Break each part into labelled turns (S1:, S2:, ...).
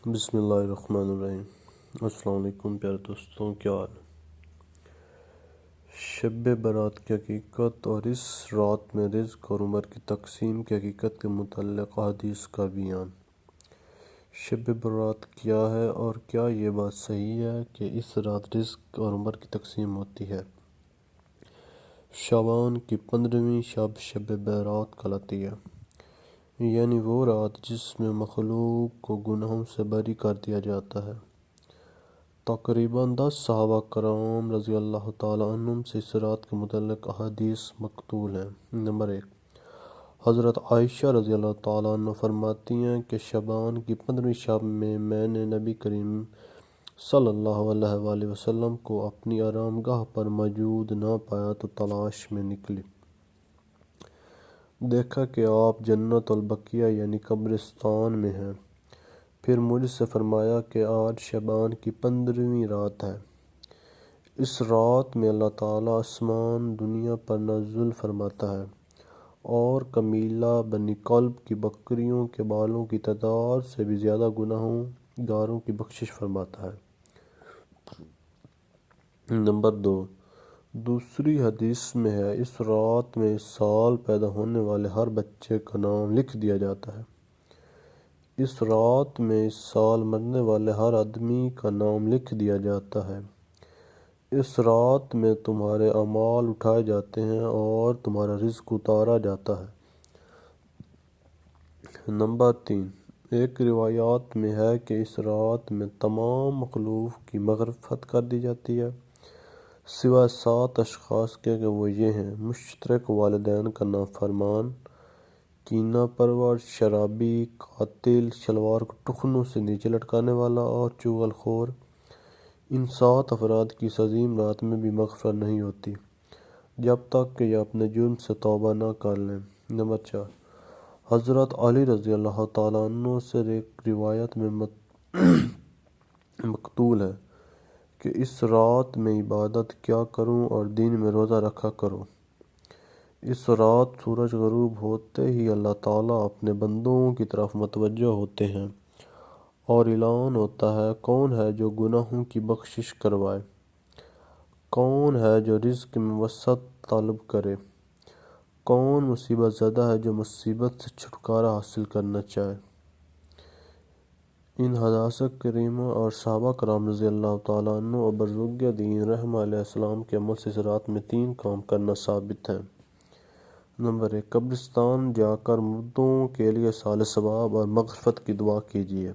S1: بسم اللہ الرحمن الرحیم۔ السلام علیکم پیارے دوستوں، کیا حال ہے؟ شب برات کی حقیقت اور اس رات میں رزق اور عمر کی تقسیم کی حقیقت کے متعلق حدیث کا بیان۔ شب برات کیا ہے اور کیا یہ بات صحیح ہے کہ اس رات رزق اور عمر کی تقسیم ہوتی ہے؟ شعبان کی 15ویں شب شب برات کہلاتی ہے، یعنی وہ رات جس میں مخلوق کو گناہوں سے بری کر دیا جاتا ہے۔ تقریباً 10 صحابہ کرام رضی اللہ تعالیٰ عنہم سے اس رات کے متعلق احادیث مقتول ہیں۔ نمبر 1، حضرت عائشہ رضی اللہ تعالیٰ عنہ فرماتی ہیں کہ شعبان کی 15ویں شب میں نے نبی کریم صلی اللہ علیہ وآلہ وسلم کو اپنی آرام گاہ پر موجود نہ پایا تو تلاش میں نکلی۔ دیکھا کہ آپ جنت البقیع یعنی قبرستان میں ہیں۔ پھر مجھ سے فرمایا کہ آج شعبان کی 15ویں رات ہے۔ اس رات میں اللہ تعالیٰ آسمان دنیا پر نزول فرماتا ہے اور کمیلہ بنی کلب کی بکریوں کے بالوں کی تعداد سے بھی زیادہ گناہوں گاروں کی بخشش فرماتا ہے۔ نمبر 2، دوسری حدیث میں ہے، اس رات میں اس سال پیدا ہونے والے ہر بچے کا نام لکھ دیا جاتا ہے۔ اس رات میں اس سال مرنے والے ہر آدمی کا نام لکھ دیا جاتا ہے۔ اس رات میں تمہارے اعمال اٹھائے جاتے ہیں اور تمہارا رزق اتارا جاتا ہے۔ نمبر 3، ایک روایات میں ہے کہ اس رات میں تمام مخلوق کی مغفرت کر دی جاتی ہے سوائے 7 اشخاص کے کہ وہ یہ ہیں: مشترک والدین کا نافرمان، کینہ پرور، شرابی، قاتل، شلوار کو ٹخنوں سے نیچے لٹکانے والا اور چغل خور۔ ان 7 افراد کی اس عظیم رات میں بھی مغفرت نہیں ہوتی جب تک کہ یہ اپنے جرم سے توبہ نہ کر لیں۔ نمبر 4، حضرت علی رضی اللہ تعالیٰ عنہ سے ایک روایت میں مقتول ہے کہ اس رات میں عبادت کیا کروں اور دن میں روزہ رکھا کرو۔ اس رات سورج غروب ہوتے ہی اللہ تعالیٰ اپنے بندوں کی طرف متوجہ ہوتے ہیں اور اعلان ہوتا ہے، کون ہے جو گناہوں کی بخشش کروائے، کون ہے جو رزق میں وسعت طلب کرے، کون مصیبت زدہ ہے جو مصیبت سے چھٹکارا حاصل کرنا چاہے۔ ان حدیث کریمہ اور صحابہ کرام رضی اللہ تعالیٰ عنہ اور بزرگ دین رحمہ علیہ السلام کے عمل سے اس رات میں 3 کام کرنا ثابت ہے۔ نمبر 1، قبرستان جا کر مردوں کے لیے صالح ثواب اور مغفرت کی دعا کیجیے۔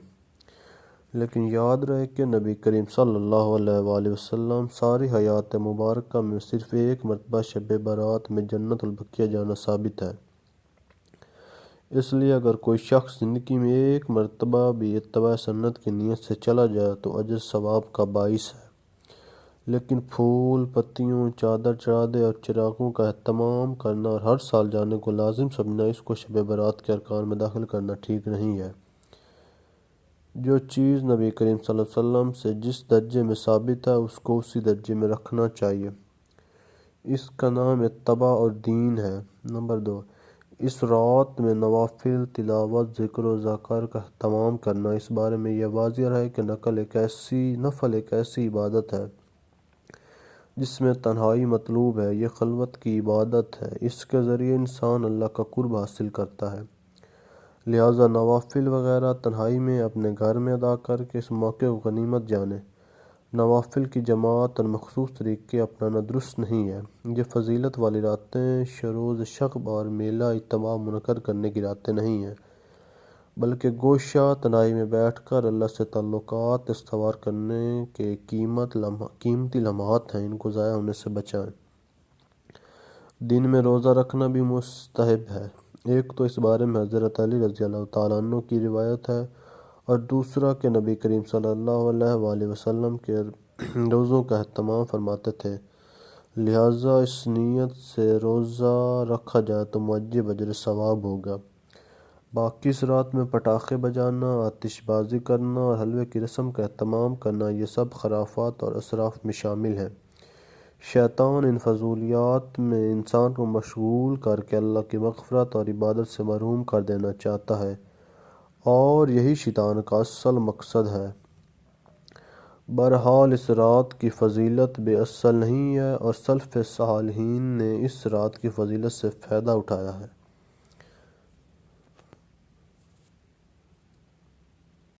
S1: لیکن یاد رہے کہ نبی کریم صلی اللہ علیہ وآلہ وسلم ساری حیات مبارکہ میں صرف ایک مرتبہ شب برات میں جنت البقیع جانا ثابت ہے۔ اس لیے اگر کوئی شخص زندگی میں ایک مرتبہ بھی اتباع سنت کی نیت سے چلا جائے تو اجر ثواب کا باعث ہے۔ لیکن پھول پتیوں، چادر چڑھا دے اور چراغوں کا اہتمام کرنا اور ہر سال جانے کو لازم سمجھنا اس کو شب برات کے ارکان میں داخل کرنا ٹھیک نہیں ہے۔ جو چیز نبی کریم صلی اللہ علیہ وسلم سے جس درجے میں ثابت ہے اس کو اسی درجے میں رکھنا چاہیے۔ اس کا نام اتباع اور دین ہے۔ نمبر 2، اس رات میں نوافل تلاوت، ذکر و ذکر کا اہتمام کرنا۔ اس بارے میں یہ واضح ہے کہ نفل ایک ایسی عبادت ہے جس میں تنہائی مطلوب ہے، یہ خلوت کی عبادت ہے، اس کے ذریعے انسان اللہ کا قرب حاصل کرتا ہے۔ لہٰذا نوافل وغیرہ تنہائی میں اپنے گھر میں ادا کر کے اس موقع کو غنیمت جانیں۔ نوافل کی جماعت اور مخصوص طریقے اپنانا درست نہیں ہے۔ یہ فضیلت والی راتیں روز شغب اور میلہ اجتماع منعقد کرنے کی راتیں نہیں ہیں، بلکہ گوشہ تنہائی میں بیٹھ کر اللہ سے تعلقات استوار کرنے کے قیمتی لمحات ہیں، ان کو ضائع ہونے سے بچائیں۔ دن میں روزہ رکھنا بھی مستحب ہے۔ ایک تو اس بارے میں حضرت علی رضی اللہ تعالیٰ عنہ کی روایت ہے اور دوسرا کہ نبی کریم صلی اللہ علیہ وآلہ وسلم کے روزوں کا اہتمام فرماتے تھے، لہٰذا اس نیت سے روزہ رکھا جائے تو موجب اجر ثواب ہوگا۔ باقی اس رات میں پٹاخے بجانا، آتش بازی کرنا اور حلوے کی رسم کا اہتمام کرنا، یہ سب خرافات اور اسراف میں شامل ہیں۔ شیطان ان فضولیات میں انسان کو مشغول کر کے اللہ کی مغفرت اور عبادت سے محروم کر دینا چاہتا ہے اور یہی شیطان کا اصل مقصد ہے۔ بہرحال اس رات کی فضیلت بے اصل نہیں ہے اور سلف صالحین نے اس رات کی فضیلت سے فائدہ اٹھایا ہے۔